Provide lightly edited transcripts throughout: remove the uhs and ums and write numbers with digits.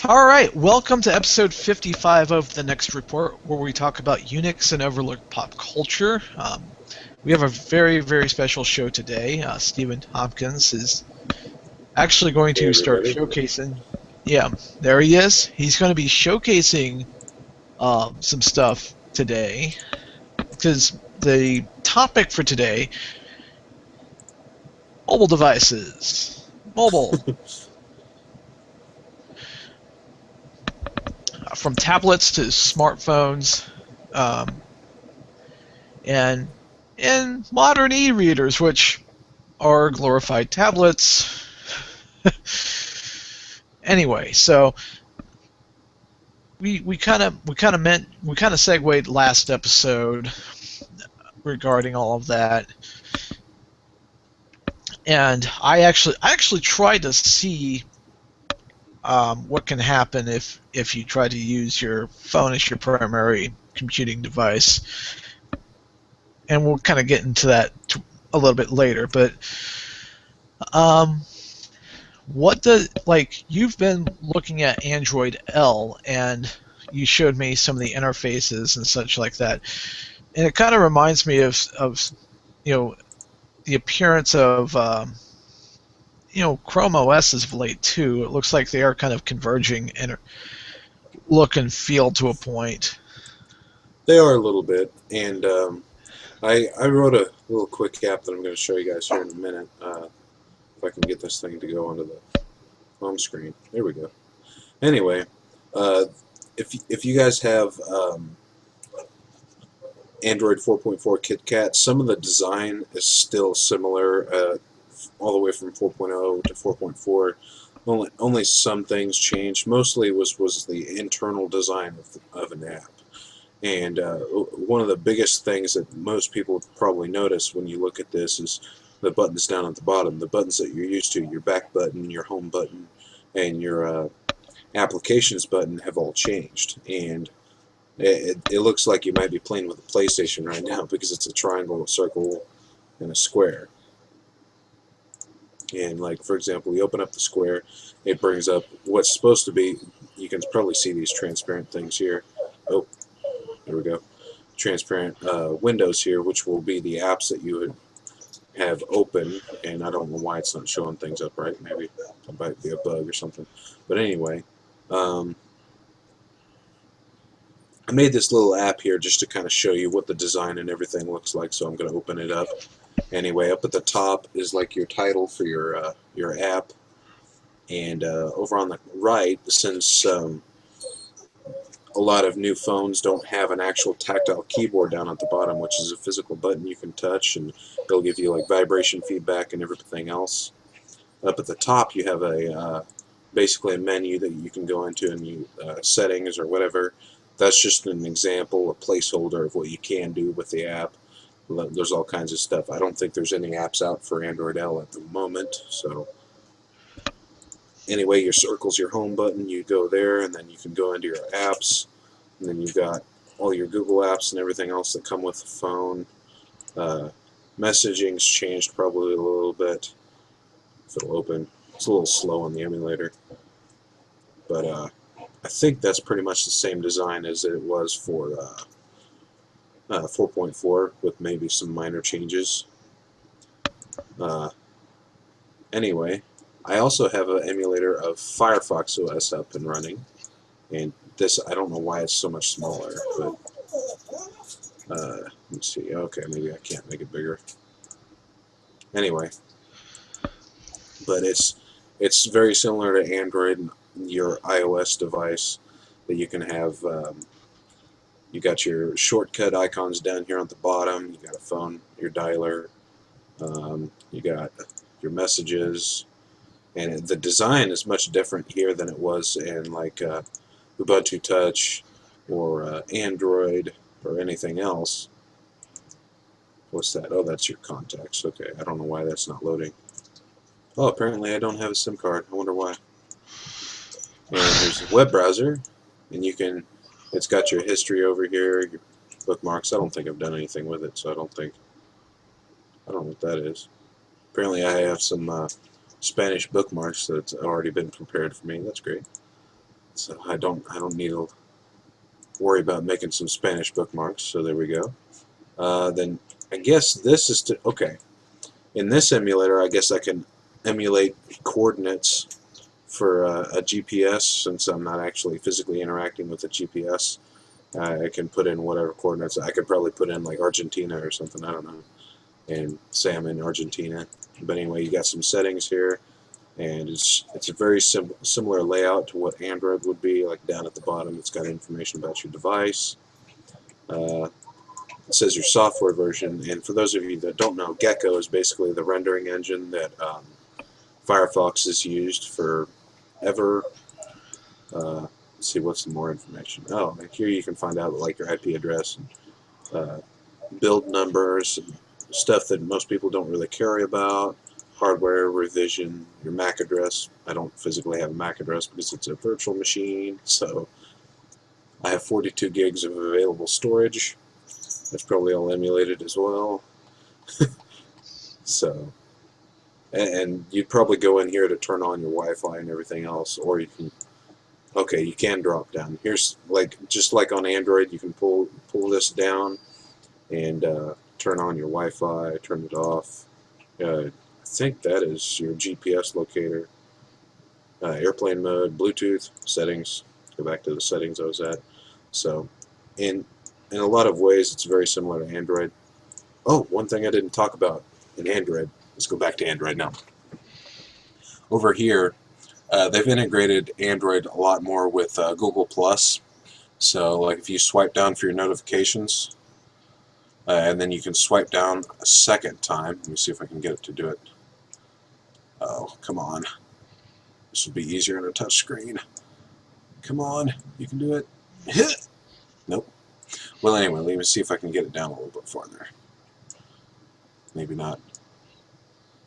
All right, welcome to episode 55 of The Next Report, where we talk about Unix and overlooked pop culture. We have a very special show today. Stephen Tompkins is actually going Hey to start everybody. showcasing. Yeah, there he is. He's going to be showcasing some stuff today because the topic for today: mobile devices. Mobile, from tablets to smartphones, um, and modern e-readers, which are glorified tablets. Anyway, so we kind of segued last episode regarding all of that, and I actually tried to see what can happen if you try to use your phone as your primary computing device, and we'll kind of get into that a little bit later. But um, what the like you've been looking at Android L, and you showed me some of the interfaces and such like that, and it kind of reminds me of you know the appearance of Chrome OS of late too. It looks like they are kind of converging in look and feel to a point. They are a little bit, and I wrote a little quick app that I'm going to show you guys here in a minute. If I can get this thing to go onto the home screen. There we go. Anyway, uh, if you guys have Android 4.4 KitKat, some of the design is still similar, all the way from 4.0 to 4.4. Only some things changed. Mostly was the internal design of an app. And one of the biggest things that most people probably notice when you look at this is the buttons down at the bottom. The buttons that you're used to, your back button, your home button, and your applications button have all changed. And it looks like you might be playing with a PlayStation right now because it's a triangle, a circle, and a square. And like, for example, you open up the square, it brings up what's supposed to be, you can probably see these transparent things here. Oh, there we go. Transparent windows here, which will be the apps that you would have open, and I don't know why it's not showing things up right. Maybe it might be a bug or something. But anyway, um, I made this little app here just to kind of show you what the design and everything looks like, so I'm going to open it up. Anyway, up at the top is like your title for your app, and over on the right, since a lot of new phones don't have an actual tactile keyboard down at the bottom, which is a physical button you can touch, and it'll give you like vibration feedback and everything else. Up at the top, you have a basically a menu that you can go into and you settings or whatever. That's just an example, a placeholder of what you can do with the app. There's all kinds of stuff. I don't think there's any apps out for Android L at the moment, so anyway, your circle's your home button. You go there, and then you can go into your apps, and then you've got all your Google apps and everything else that come with the phone. Messaging's changed probably a little bit. If it'll open, it's a little slow on the emulator, but I think that's pretty much the same design as it was for 4.4, with maybe some minor changes. Uh, anyway, I also have an emulator of Firefox OS up and running, and this, I don't know why it's so much smaller, but let's see. Okay, maybe I can't make it bigger. Anyway, but it's very similar to Android and your iOS device, that you can have. You got your shortcut icons down here at the bottom. You got a phone, your dialer. You got your messages, and the design is much different here than it was in like Ubuntu Touch or Android or anything else. What's that? Oh, that's your contacts. Okay, I don't know why that's not loading. Oh, apparently I don't have a SIM card. I wonder why. And there's a web browser, and you can. It's got your history over here, your bookmarks. I don't think I've done anything with it, so I don't know what that is. Apparently I have some Spanish bookmarks that's already been prepared for me. That's great. So I don't need to worry about making some Spanish bookmarks. So there we go. Then I guess this is to okay. In this emulator, I guess I can emulate coordinates for a GPS, since I'm not actually physically interacting with a GPS. I can put in whatever coordinates. I could probably put in like Argentina or something, I don't know, and say I'm in Argentina. But anyway, you got some settings here, and it's a very similar layout to what Android would be. Like down at the bottom, it's got information about your device. It says your software version, and for those of you that don't know, Gecko is basically the rendering engine that Firefox is used for ever. Let's see, what's some more information? Oh, and here you can find out like your IP address and build numbers and stuff that most people don't really care about. Hardware revision, your MAC address. I don't physically have a MAC address because it's a virtual machine, so I have 42 gigs of available storage. That's probably all emulated as well. So, and you'd probably go in here to turn on your Wi-Fi and everything else, or you can. Okay, you can drop down. Here's like just like on Android, you can pull this down and turn on your Wi-Fi, turn it off. I think that is your GPS locator. Airplane mode, Bluetooth settings. Go back to the settings I was at. So, in a lot of ways, it's very similar to Android. Oh, one thing I didn't talk about in Android. Let's go back to Android now. Over here, they've integrated Android a lot more with Google Plus. So, like if you swipe down for your notifications, and then you can swipe down a second time. Let me see if I can get it to do it. Oh, come on. This would be easier on a touch screen. Come on, you can do it. Nope. Well, anyway, let me see if I can get it down a little bit farther. Maybe not.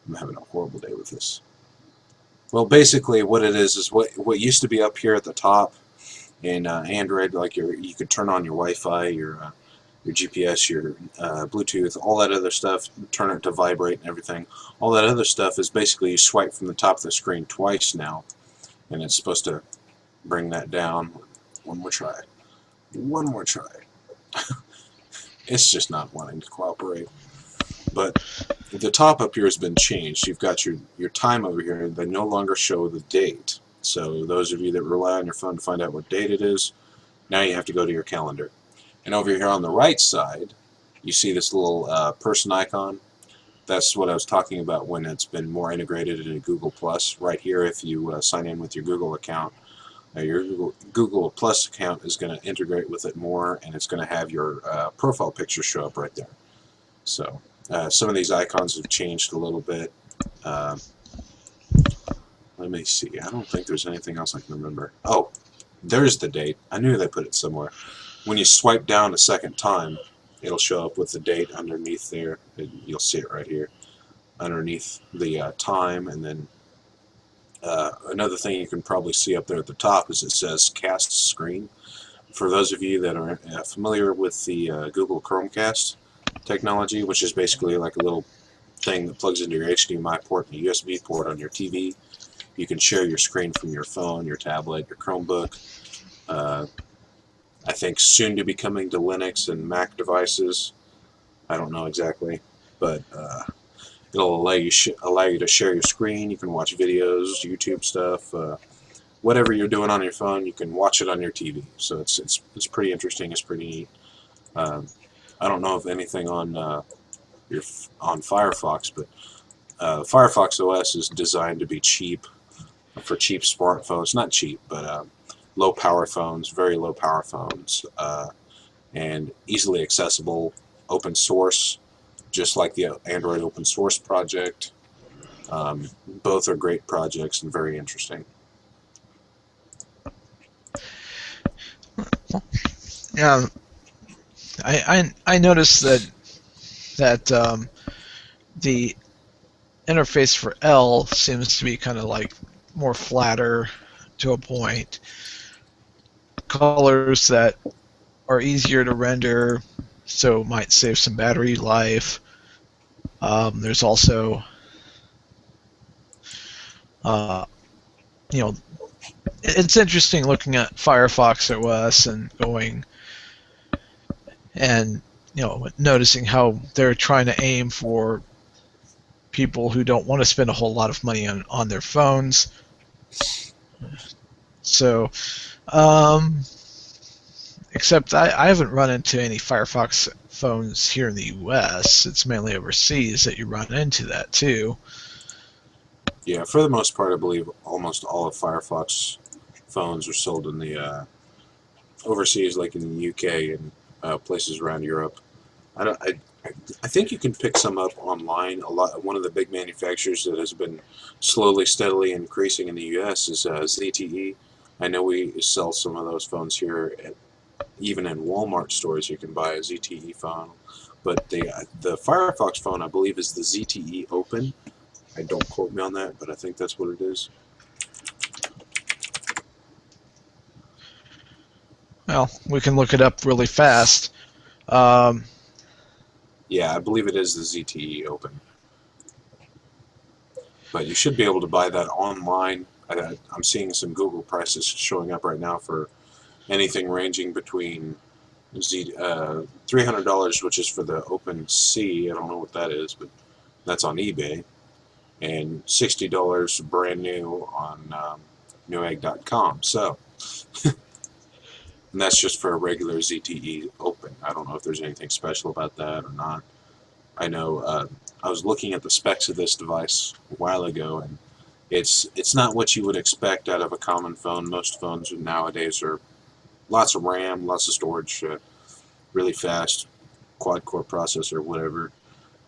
I'm having a horrible day with this. Well, basically what it is what used to be up here at the top in Android, like you could turn on your Wi-Fi, your GPS, your Bluetooth, all that other stuff, turn it to vibrate and everything. All that other stuff is basically you swipe from the top of the screen twice now, and it's supposed to bring that down. One more try. One more try. It's just not wanting to cooperate. But the top up here has been changed. You've got your time over here. They no longer show the date. So those of you that rely on your phone to find out what date it is, now you have to go to your calendar. And over here on the right side, you see this little person icon. That's what I was talking about when it's been more integrated into Google+. Right here, if you sign in with your Google account, your Google Plus account is going to integrate with it more, and it's going to have your profile picture show up right there. So some of these icons have changed a little bit. Let me see. I don't think there's anything else I can remember. Oh, there's the date. I knew they put it somewhere. When you swipe down a second time, it'll show up with the date underneath there. You'll see it right here underneath the time. And then another thing you can probably see up there at the top is it says cast screen. For those of you that are familiar with the Google Chromecast technology, which is basically like a little thing that plugs into your HDMI port and a USB port on your TV, you can share your screen from your phone, your tablet, your Chromebook. I think soon to be coming to Linux and Mac devices. I don't know exactly, but it'll allow you to share your screen. You can watch videos, YouTube stuff, whatever you're doing on your phone. You can watch it on your TV. So it's pretty interesting. It's pretty neat. I don't know if anything on Firefox, but Firefox OS is designed to be cheap for cheap smartphones. Not cheap, but low power phones, very low power phones, and easily accessible, open source, just like the Android open source project. Both are great projects and very interesting. Yeah, I noticed that the interface for L seems to be kind of like more flatter to a point. Colors that are easier to render, so might save some battery life. There's also, you know, it's interesting looking at Firefox OS and going and noticing how they're trying to aim for people who don't want to spend a whole lot of money on their phones. So, except I haven't run into any Firefox phones here in the US. It's mainly overseas that you run into that too. Yeah, for the most part, I believe almost all of Firefox phones are sold in the overseas, like in the UK and places around Europe. I don't. I think you can pick some up online. One of the big manufacturers that has been slowly, steadily increasing in the U.S. is ZTE. I know we sell some of those phones here. Even in Walmart stores, you can buy a ZTE phone. But the Firefox phone, I believe, is the ZTE Open. I don't quote me on that, but I think that's what it is. Well, we can look it up really fast. Yeah, I believe it is the ZTE Open. But you should be able to buy that online. I'm seeing some Google prices showing up right now for anything ranging between $300, which is for the Open C. I don't know what that is, but that's on eBay, and $60 brand new on Newegg.com. So, and that's just for a regular ZTE Open. I don't know if there's anything special about that or not. I know I was looking at the specs of this device a while ago, and it's not what you would expect out of a common phone. Most phones nowadays are lots of RAM, lots of storage, really fast, quad-core processor, whatever.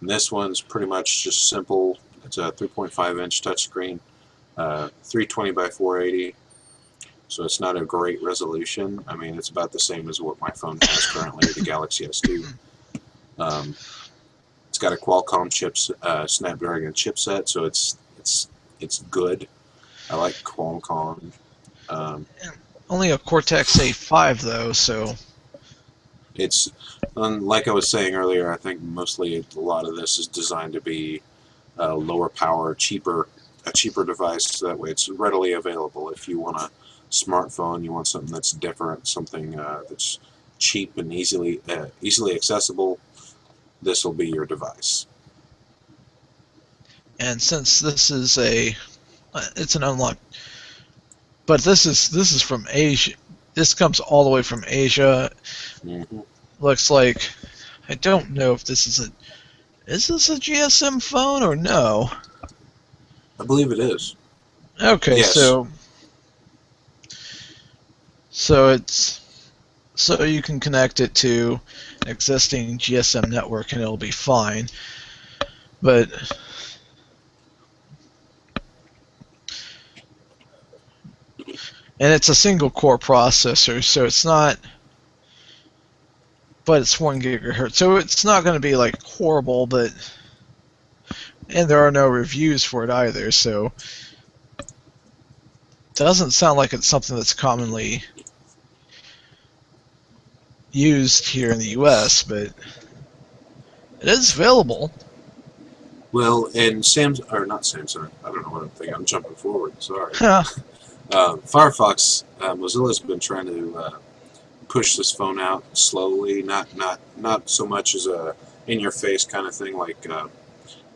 And this one's pretty much just simple. It's a 3.5-inch touchscreen, 320 by 480. So it's not a great resolution. I mean, it's about the same as what my phone has currently, the Galaxy S2. It's got a Qualcomm Snapdragon chipset, so it's good. I like Qualcomm. Only a Cortex A5 though, so It's like I was saying earlier. I think mostly a lot of this is designed to be lower power, a cheaper device. So that way, it's readily available. If you want a smartphone, you want something that's different, something that's cheap and easily accessible. This will be your device. and since this is it's an unlocked, but this is from Asia. This comes all the way from Asia. Mm-hmm. Looks like, I don't know if this is this a GSM phone or no? I believe it is. Okay, Yes. so you can connect it to an existing GSM network and it'll be fine. But and it's a single core processor, so it's not, but it's 1 gigahertz, so it's not going to be like horrible, but, and there are no reviews for it either, so it doesn't sound like it's something that's commonly used here in the US, but it is available. Well, and Samsung, or not Samsung, I don't know what I'm thinking. I'm jumping forward. Sorry. Firefox, Mozilla's been trying to push this phone out slowly, not so much as a in-your-face kind of thing like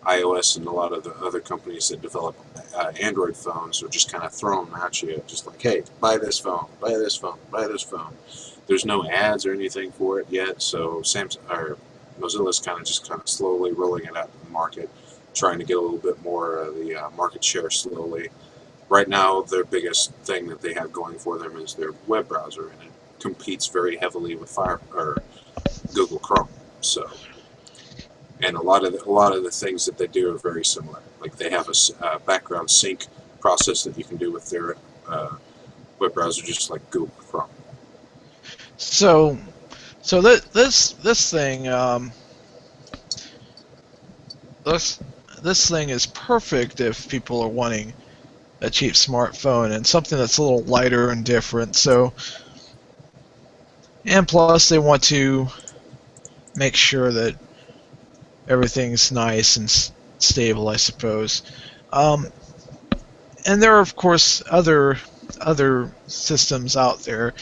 iOS and a lot of the other companies that develop Android phones are just kind of throwing them at you, just like, hey, buy this phone, buy this phone, buy this phone. There's no ads or anything for it yet, so Mozilla's kind of slowly rolling it out to the market, trying to get a little bit more of the market share slowly. Right now, their biggest thing that they have going for them is their web browser, and it competes very heavily with Google Chrome. So, and a lot of the things that they do are very similar. Like they have a background sync process that you can do with their web browser, just like Google Chrome. So this thing this thing is perfect if people are wanting a cheap smartphone and something that's a little lighter and different. So, and plus they want to make sure that everything's nice and stable, I suppose. And there are of course other other systems out there.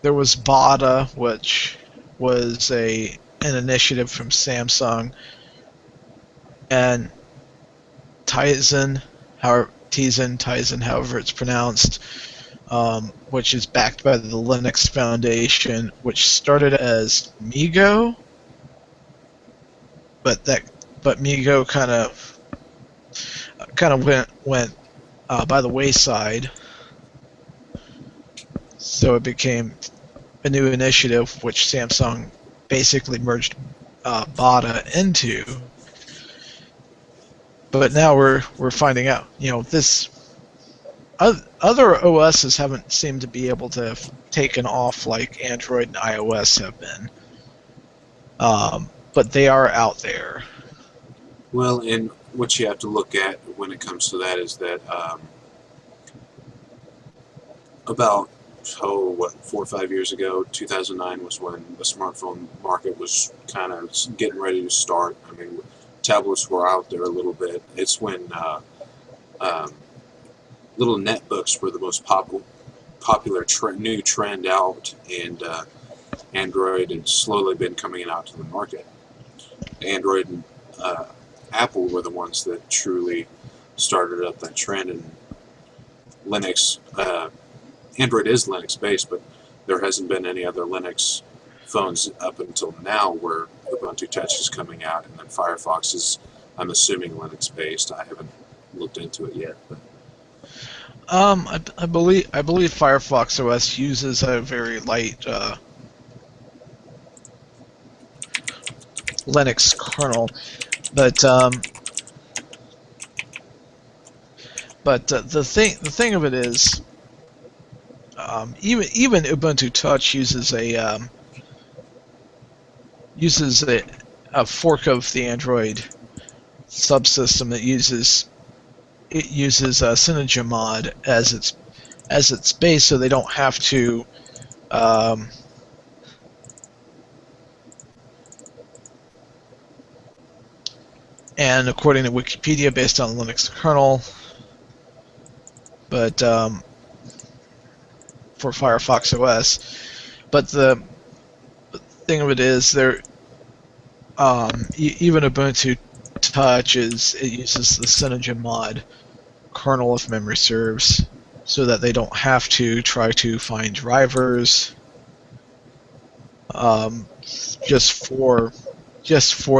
There was Bada, which was an initiative from Samsung, and Tizen, however it's pronounced, which is backed by the Linux Foundation, which started as MeeGo, but MeeGo kind of went by the wayside. So it became a new initiative, which Samsung basically merged Bada into. But now we're finding out, this other OSs haven't seemed to be able to have taken off like Android and iOS have been. But they are out there. Well, and what you have to look at when it comes to that is that about 4 or 5 years ago, 2009 was when the smartphone market was kind of getting ready to start. I mean, tablets were out there a little bit. It's when little netbooks were the most popular new trend out, and Android had slowly been coming out to the market. Android and Apple were the ones that truly started up that trend, and Linux. Android is Linux based, but there hasn't been any other Linux phones up until now where Ubuntu Touch is coming out, and then Firefox is, I'm assuming, Linux based. I haven't looked into it yet, but I believe Firefox OS uses a very light Linux kernel, but the thing of it is, even Ubuntu Touch uses a fork of the Android subsystem that uses CyanogenMod as its base, so they don't have to and according to Wikipedia, based on Linux kernel, but for Firefox OS. But the thing of it is, even Ubuntu Touch uses the CyanogenMod kernel, if memory serves, so that they don't have to try to find drivers just for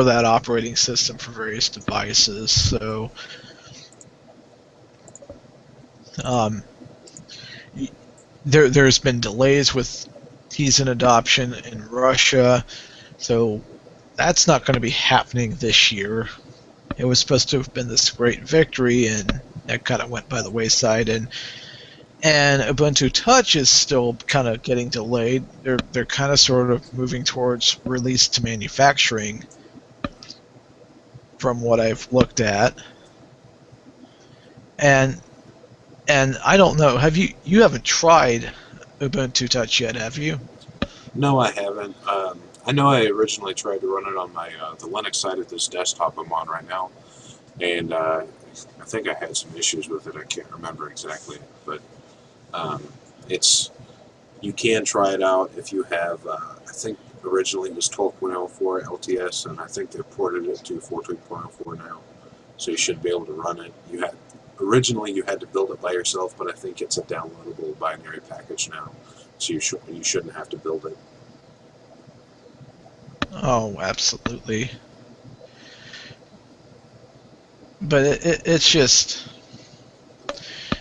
that operating system for various devices. So there's been delays with Tizen adoption in Russia, so that's not going to be happening this year. It was supposed to have been this great victory, and that kind of went by the wayside. And Ubuntu Touch is still kind of getting delayed. They're kind of sort of moving towards release to manufacturing, from what I've looked at. And I don't know. You haven't tried Ubuntu Touch yet, have you? no, I haven't. I know I originally tried to run it on my the Linux side of this desktop I'm on right now, and I think I had some issues with it. I can't remember exactly, but you can try it out if you have. I think originally it was 12.04 LTS, and I think they ported it to 14.04 now, so you should be able to run it. Originally you had to build it by yourself, but I think it's a downloadable binary package now, so you shouldn't have to build it. Oh, absolutely. But it's just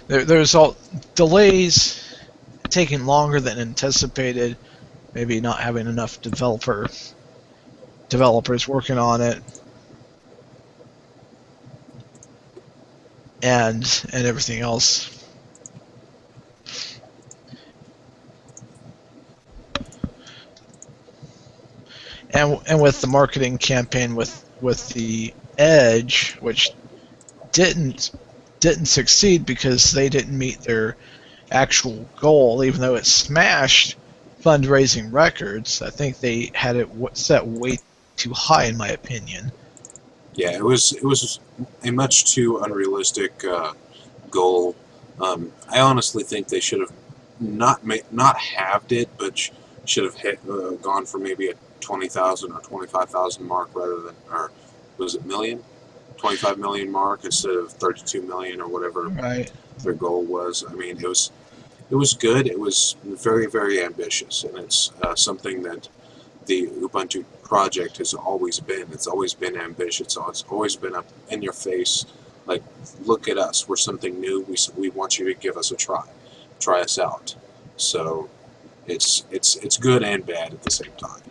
there's all delays, taking longer than anticipated, maybe not having enough developers working on it, and everything else. And with the marketing campaign with the Edge, which didn't succeed because they didn't meet their actual goal, even though it smashed fundraising records. I think they had it set way too high, in my opinion. Yeah, it was a much too unrealistic goal. I honestly think they should have not halved it, but should have gone for maybe a 20,000 or 25,000 mark rather than, or was it million? 25 million mark instead of 32 million or whatever Right. their goal was. I mean, it was good. It was very, very ambitious, and it's something that the Ubuntu project has always been. It's always been ambitious. So it's always been up in your face. Like, look at us. We're something new. We want you to give us a try. Try us out. So it's good and bad at the same time.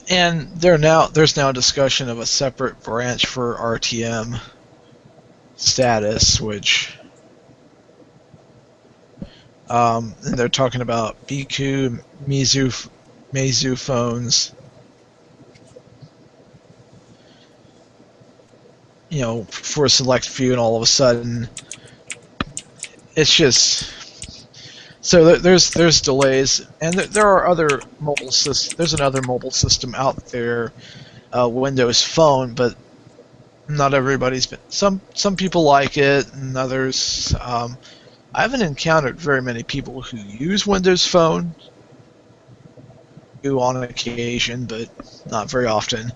And there's now discussion of a separate branch for RTM status, which and they're talking about BQ, Meizu phones. You know, for a select few, and all of a sudden, it's just so there's delays, and there are other mobile systems. There's another mobile system out there, Windows Phone, but not everybody's been. Some people like it, and others. I haven't encountered very many people who use Windows Phone. Do on occasion, but not very often.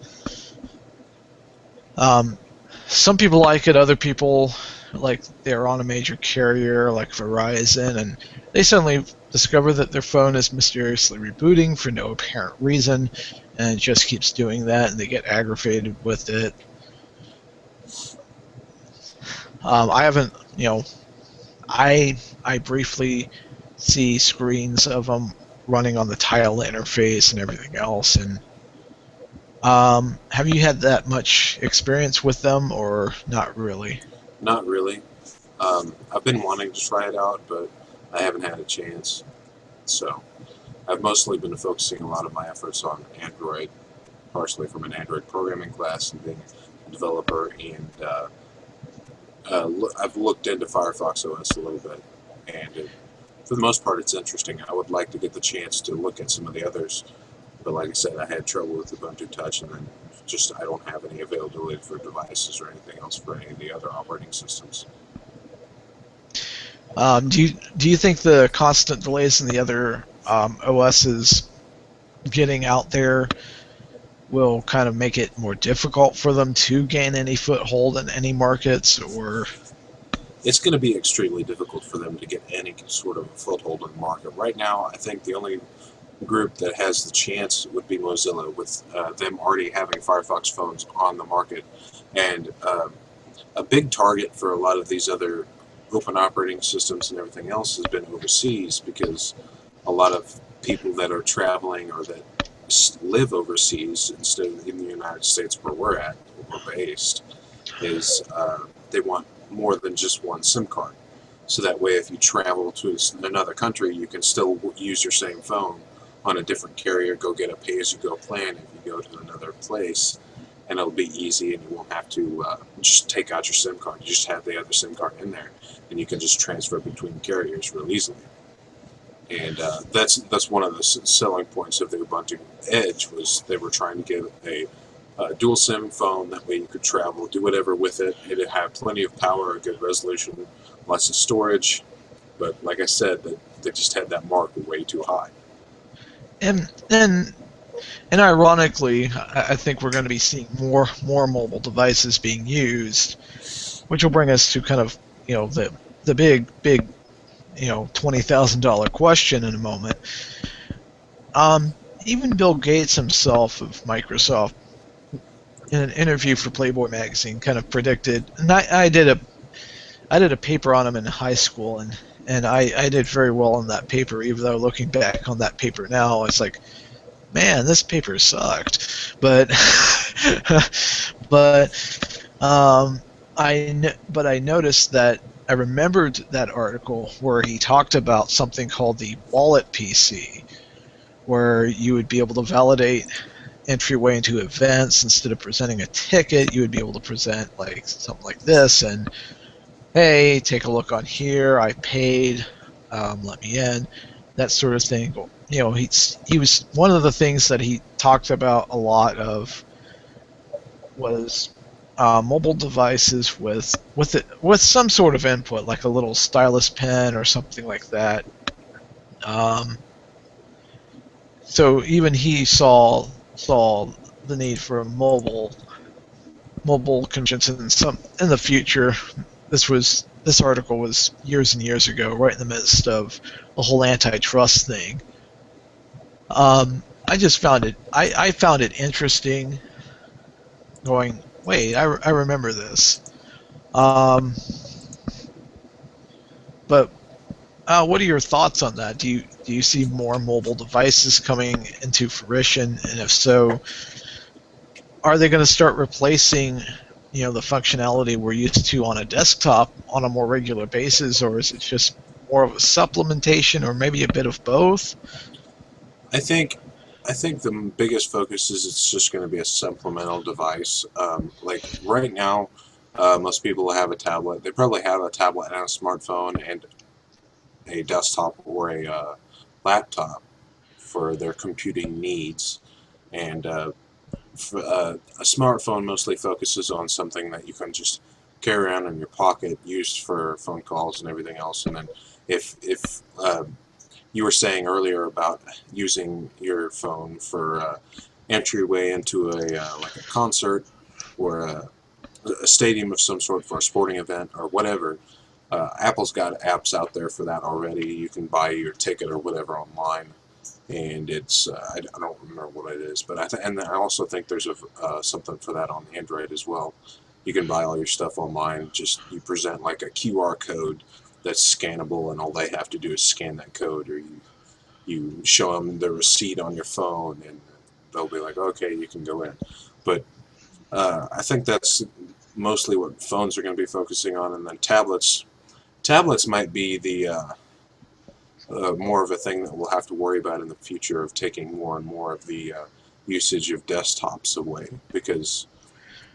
Some people like it. Other people, like, they're on a major carrier like Verizon, and they suddenly discover that their phone is mysteriously rebooting for no apparent reason, and it just keeps doing that, and they get aggravated with it. I haven't, I briefly see screens of them running on the tile interface and everything else, and have you had that much experience with them, or not really? Not really. I've been wanting to try it out, but I haven't had a chance. So I've mostly been focusing a lot of my efforts on Android, partially from an Android programming class and being a developer, and I've looked into Firefox OS a little bit, and for the most part it's interesting. I would like to get the chance to look at some of the others, but like I said, I had trouble with Ubuntu Touch, and then just I don't have any availability for devices or anything else for any of the other operating systems. Do you think the constant delays in the other OSs getting out there will kind of make it more difficult for them to gain any foothold in any markets, or? It's going to be extremely difficult for them to get any sort of foothold in the market. Right now, I think the only group that has the chance would be Mozilla, with them already having Firefox phones on the market, and a big target for a lot of these other open operating systems and everything else has been overseas, because a lot of people that are traveling or that live overseas instead of in the United States where we're based, is they want more than just one SIM card. So that way, if you travel to another country, you can still use your same phone on a different carrier, go get a pay-as-you-go plan if you go to another place, and it'll be easy, and you won't have to just take out your SIM card. You just have the other SIM card in there, and you can just transfer between carriers real easily. And that's one of the selling points of the Ubuntu Edge, was they were trying to get a dual SIM phone. That way you could travel, do whatever with it. It had plenty of power, a good resolution, lots of storage. But like I said, they just had that mark way too high. And ironically, I think we're going to be seeing more mobile devices being used, which will bring us to kind of the big $20,000 question in a moment. Even Bill Gates himself of Microsoft, in an interview for Playboy magazine, kind of predicted, and I did a paper on him in high school, and I did very well on that paper, even though looking back on that paper now, it's like, man, this paper sucked. But I noticed that I remembered that article where he talked about something called the wallet PC, where you would be able to validate entryway into events. Instead of presenting a ticket, you would be able to present like something like this, and hey, take a look on here, I paid, let me in, that sort of thing. He was one of the things that he talked about a lot of was mobile devices with some sort of input, like a little stylus pen or something like that. Um, so even he saw the need for mobile conversions in the future. This article was years and years ago, right in the midst of the whole antitrust thing. I just found it. I found it interesting. Going, wait, I remember this. Um, but what are your thoughts on that? Do you see more mobile devices coming into fruition, and if so, are they going to start replacing the functionality we're used to on a desktop on a more regular basis, or is it just more of a supplementation, or maybe a bit of both? I think I think the biggest focus is it's just going to be a supplemental device. Like right now, most people have a tablet. They probably have a tablet and a smartphone and a desktop or a laptop for their computing needs. And a smartphone mostly focuses on something that you can just carry around in your pocket, used for phone calls and everything else. And then if you were saying earlier about using your phone for entryway into like a concert or a stadium of some sort for a sporting event or whatever. Apple's got apps out there for that already. You can buy your ticket or whatever online, and it's I don't remember what it is, but and I also think there's something for that on Android as well. You can buy all your stuff online. Just you present like a QR code that's scannable, and all they have to do is scan that code, or you show them the receipt on your phone, and they'll be like, okay, you can go in. But I think that's mostly what phones are going to be focusing on, and then tablets. Tablets might be the more of a thing that we'll have to worry about in the future of taking more and more of the usage of desktops away, because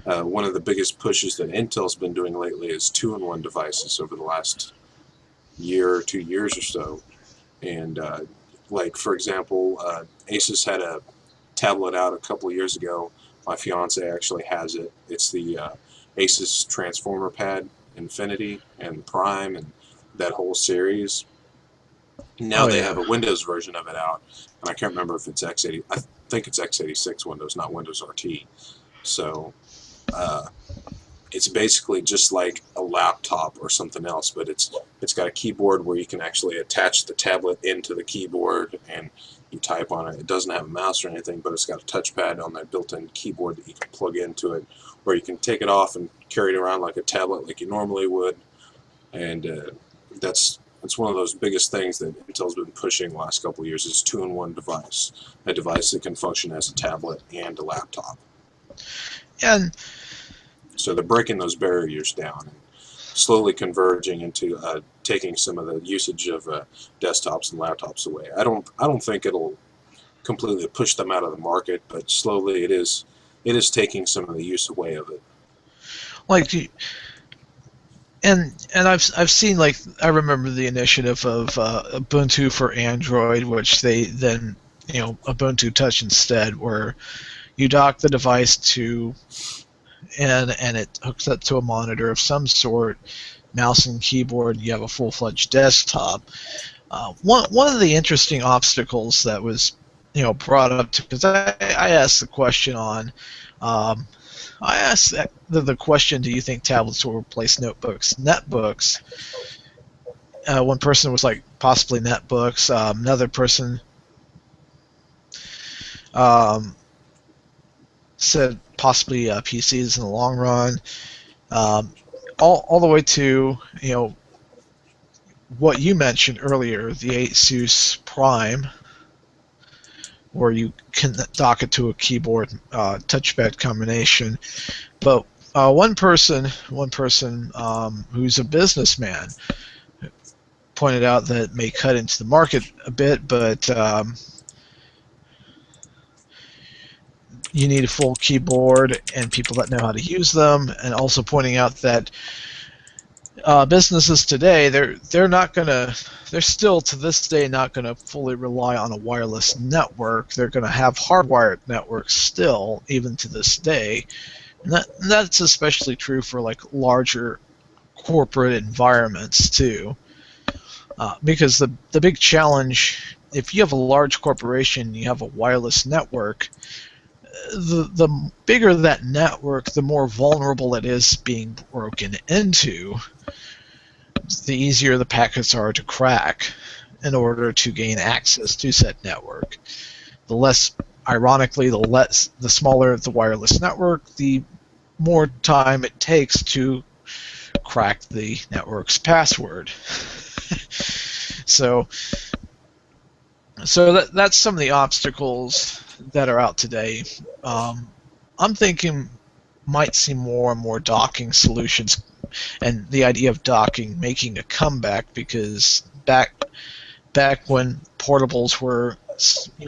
one of the biggest pushes that Intel's been doing lately is two-in-one devices over the last year or 2 years or so. And like, for example, Asus had a tablet out a couple of years ago. My fiance actually has it. It's the Asus Transformer Pad Infinity and Prime and that whole series. Now Oh they yeah. have a Windows version of it out, and I can't remember if it's X80. I think it's X86 Windows, not Windows RT. So uh, it's basically just like a laptop or something else, but it's got a keyboard where you can actually attach the tablet into the keyboard and you type on it. It doesn't have a mouse or anything, but it's got a touchpad on that built-in keyboard that you can plug into it, or you can take it off and carry it around like a tablet like you normally would. And that's one of those biggest things that Intel's been pushing the last couple of years is two-in-one device, a device that can function as a tablet and a laptop. And So they're breaking those barriers down and slowly converging into taking some of the usage of desktops and laptops away. I don't think it'll completely push them out of the market, but slowly it is taking some of the use away of it. like and I've seen, like, I remember the initiative of Ubuntu for Android, which they then Ubuntu Touch instead, where you dock the device to and it hooks up to a monitor of some sort, mouse and keyboard. You have a full-fledged desktop. One of the interesting obstacles that was brought up, because I asked the question on um, I asked the question, do you think tablets will replace notebooks, netbooks? One person was like, possibly netbooks. Another person um, said possibly PCs in the long run. Um, all the way to what you mentioned earlier, the Asus Prime, where you can dock it to a keyboard touchpad combination. But one person who's a businessman pointed out that it may cut into the market a bit, but you need a full keyboard and people that know how to use them, and also pointing out that businesses today, they're still to this day not gonna fully rely on a wireless network. They're gonna have hardwired networks still, even to this day, That's especially true for like larger corporate environments too, because the big challenge, if you have a large corporation, you have a wireless network, the bigger that network, the more vulnerable it is being broken into, the easier the packets are to crack in order to gain access to said network. The less, ironically, the smaller the wireless network, the more time it takes to crack the network's password. so that's some of the obstacles that are out today. I'm thinking might see more and more docking solutions, and the idea of docking making a comeback, because back when portables were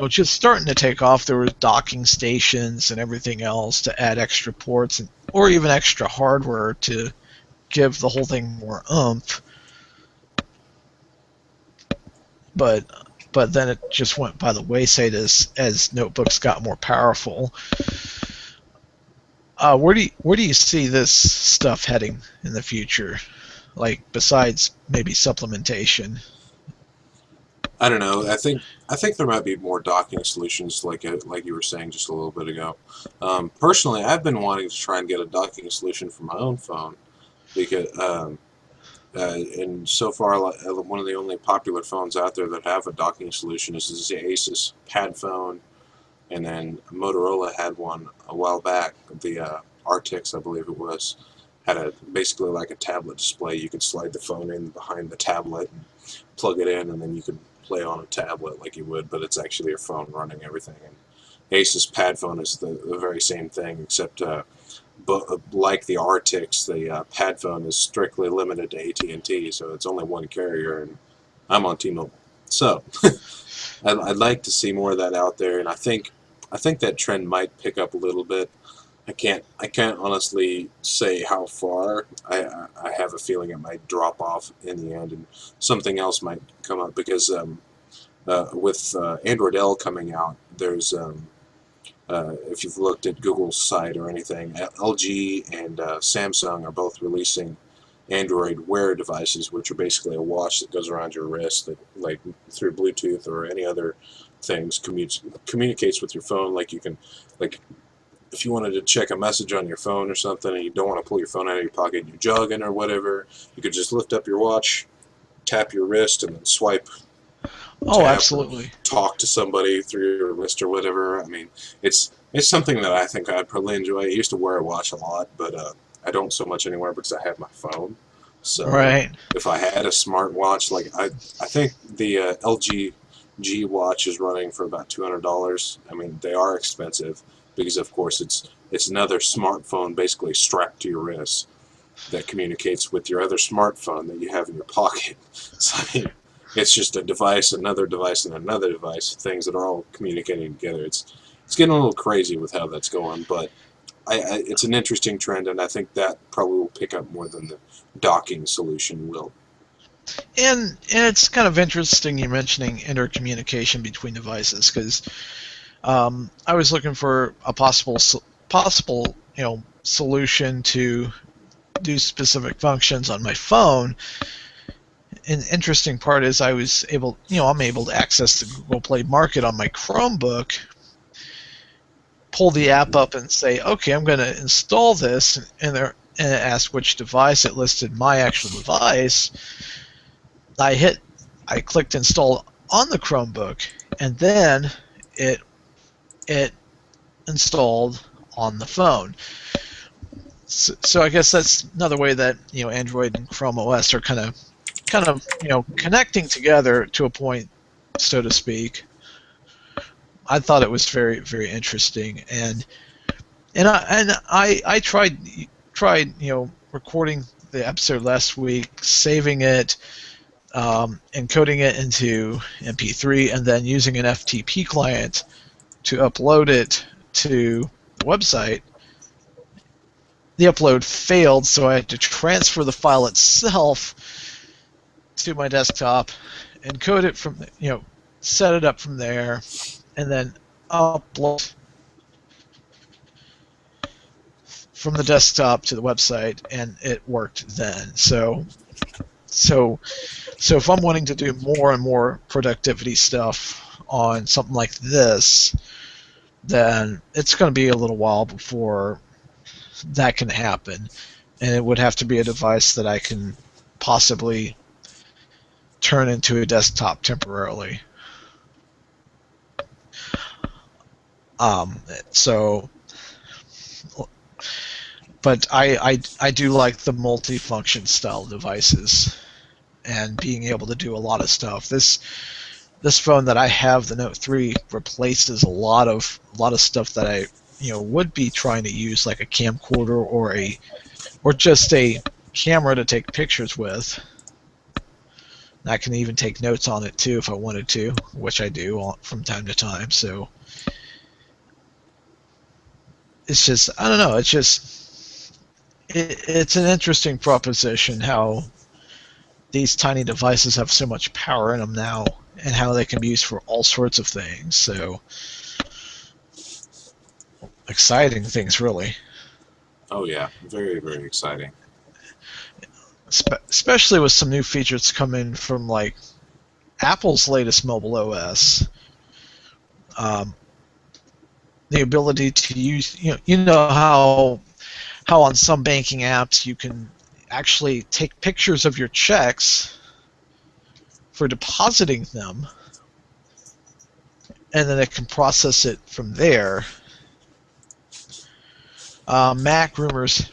just starting to take off, there were docking stations and everything else to add extra ports or even extra hardware to give the whole thing more oomph. But then it just went by the wayside as notebooks got more powerful. Where do you see this stuff heading in the future? Like, besides maybe supplementation. I don't know. I think there might be more docking solutions, like you were saying just a little bit ago. Personally, I've been wanting to try and get a docking solution for my own phone because and so far one of the only popular phones out there that have a docking solution is the Asus Pad phone, and then Motorola had one a while back. The RTX, I believe it was, had a basically like a tablet display. You could slide the phone in behind the tablet and plug it in, and then you could play on a tablet like you would, but it's actually your phone running everything. And Asus Pad phone is the very same thing, except but like the RTX, the Pad phone is strictly limited to AT&T, so it's only one carrier, and I'm on T-Mobile. So I'd like to see more of that out there, and I think that trend might pick up a little bit. I can't honestly say how far. I have a feeling it might drop off in the end, and something else might come up because with Android L coming out, there's if you've looked at Google's site or anything, LG and Samsung are both releasing Android Wear devices, which are basically a watch that goes around your wrist that, like through Bluetooth or any other things, communicates with your phone. Like you can, like if you wanted to check a message on your phone or something and you don't want to pull your phone out of your pocket and you're jogging or whatever, you could just lift up your watch, tap your wrist, and then swipe, Oh, tap, or absolutely. talk to somebody through your wrist or whatever. I mean, it's something that I think I'd probably enjoy. I used to wear a watch a lot, but I don't so much anymore because I have my phone. So Right. if I had a smartwatch, like I think the LG G watch is running for about $200. I mean, they are expensive because, of course, it's another smartphone basically strapped to your wrist that communicates with your other smartphone that you have in your pocket. So I mean, it's just a device, another device, and another device, things that are all communicating together. It's getting a little crazy with how that's going, but it's an interesting trend, and I think that probably will pick up more than the docking solution will. And it's kind of interesting you mentioning intercommunication between devices, because I was looking for a possible solution to do specific functions on my phone. An interesting part is I'm able to access the Google Play Market on my Chromebook, pull the app up and say, okay, I'm going to install this, and it asked which device. It listed my actual device. I clicked install on the Chromebook, and then it installed on the phone. So I guess that's another way that Android and Chrome OS are kind of connecting together to a point, so to speak. I thought it was very, very interesting, and I tried recording the episode last week, saving it, encoding it into MP3, and then using an FTP client to upload it to the website. The upload failed, so I had to transfer the file itself to my desktop, encode it from, set it up from there, and then upload. from the desktop to the website, and it worked then. So if I'm wanting to do more and more productivity stuff on something like this, then it's going to be a little while before that can happen, and it would have to be a device that I can possibly turn into a desktop temporarily. So, but I do like the multi-function style devices and being able to do a lot of stuff. This phone that I have, the Note 3, replaces a lot of stuff that I would be trying to use, like a camcorder or just a camera to take pictures with. And I can even take notes on it too if I wanted to, which I do from time to time. So it's just, I don't know, it's an interesting proposition how these tiny devices have so much power in them now, and how they can be used for all sorts of things. So exciting things, really. Oh yeah, very, very exciting. Especially with some new features coming from like Apple's latest mobile OS. The ability to use, you know how on some banking apps you can actually take pictures of your checks for depositing them, and then it can process it from there. Mac Rumors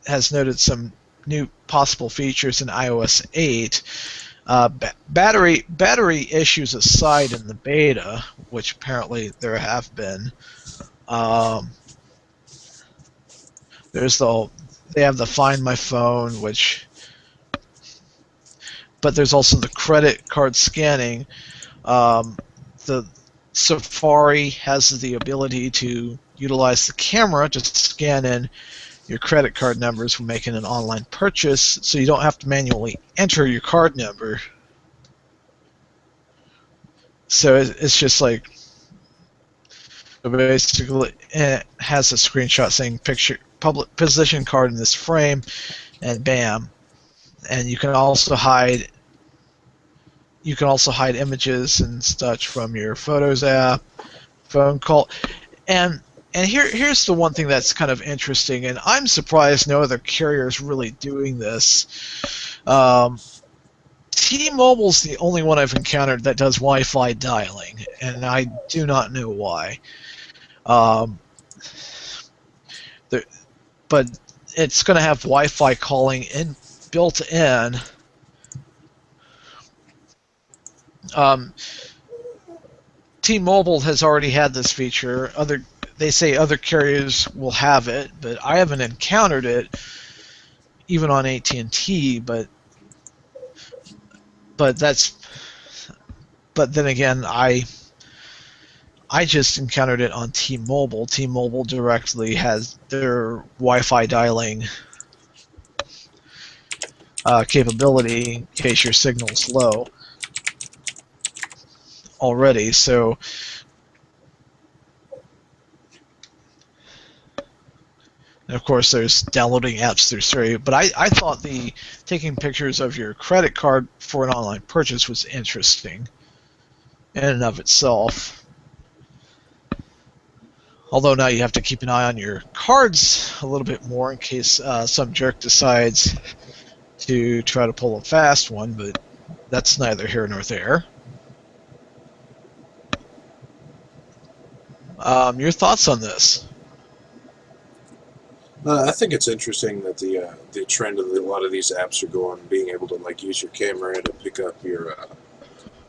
has noted some new possible features in iOS 8. Battery issues aside in the beta, which apparently there have been, they have the Find My Phone, but there's also the credit card scanning. The Safari has the ability to utilize the camera to scan in your credit card numbers when making an online purchase, so you don't have to manually enter your card number. So it's just like, basically it has a screenshot saying public position card in this frame, and bam. And you can also hide images and such from your Photos app, phone call, and here's the one thing that's kind of interesting, and I'm surprised no other carrier is really doing this. T-Mobile's the only one I've encountered that does Wi-Fi dialing, and I do not know why. But it's going to have Wi-Fi calling built in. T-Mobile has already had this feature. They say other carriers will have it, but I haven't encountered it, even on AT&T. But then again, I just encountered it on T-Mobile. T-Mobile directly has their Wi-Fi dialing capability in case your signal's low already. So, and of course, there's downloading apps through Siri. But I thought the taking pictures of your credit card for an online purchase was interesting in and of itself. Although now you have to keep an eye on your cards a little bit more in case some jerk decides to try to pull a fast one, but that's neither here nor there. Your thoughts on this? I think it's interesting that the trend of a lot of these apps are going, being able to like use your camera to pick up your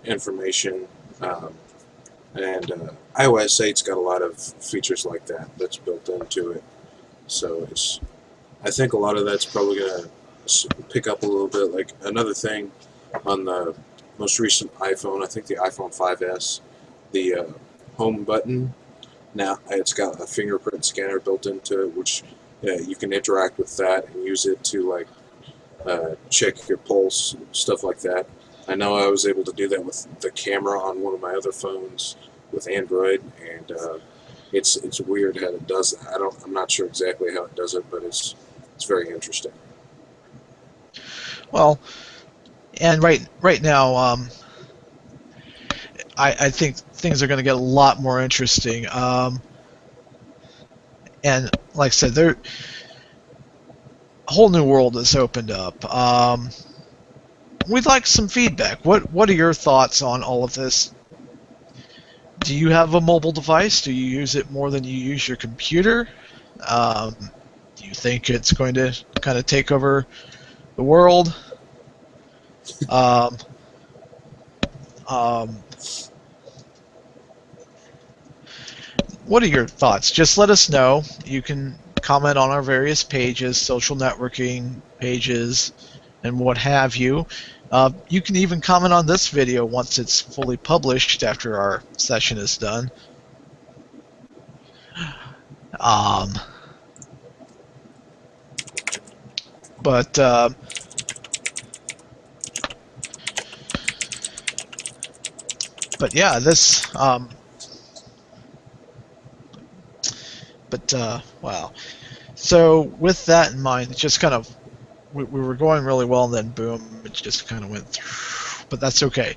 information, and iOS 8's got a lot of features like that that's built into it. So I think a lot of that's probably gonna pick up a little bit. Like another thing on the most recent iPhone, I think the iPhone 5S, the home button, now it's got a fingerprint scanner built into it, which you can interact with that and use it to like check your pulse, stuff like that. I know I was able to do that with the camera on one of my other phones with Android, and it's weird how it does that. I'm not sure exactly how it does it, but it's very interesting. Well, and right now, I think things are going to get a lot more interesting. And like I said, a whole new world has opened up. We'd like some feedback. What are your thoughts on all of this? Do you have a mobile device? Do you use it more than you use your computer? Um, do you think it's going to kind of take over the world? Um, um, what are your thoughts? Just let us know. You can comment on our various pages, social networking pages, and what have you. You can even comment on this video once it's fully published after our session is done. Um, but yeah, this. Wow. So with that in mind, it just kind of we were going really well, and then boom, it just kind of went through. But that's okay.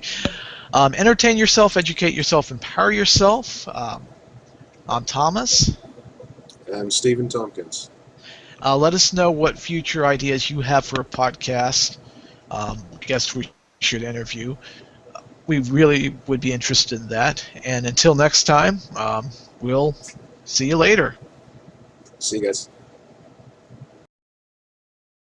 Entertain yourself, educate yourself, empower yourself. I'm Thomas. I'm Stephen Tompkins. Let us know what future ideas you have for a podcast. Guests we should interview. We really would be interested in that. And until next time, we'll see you later. See you guys.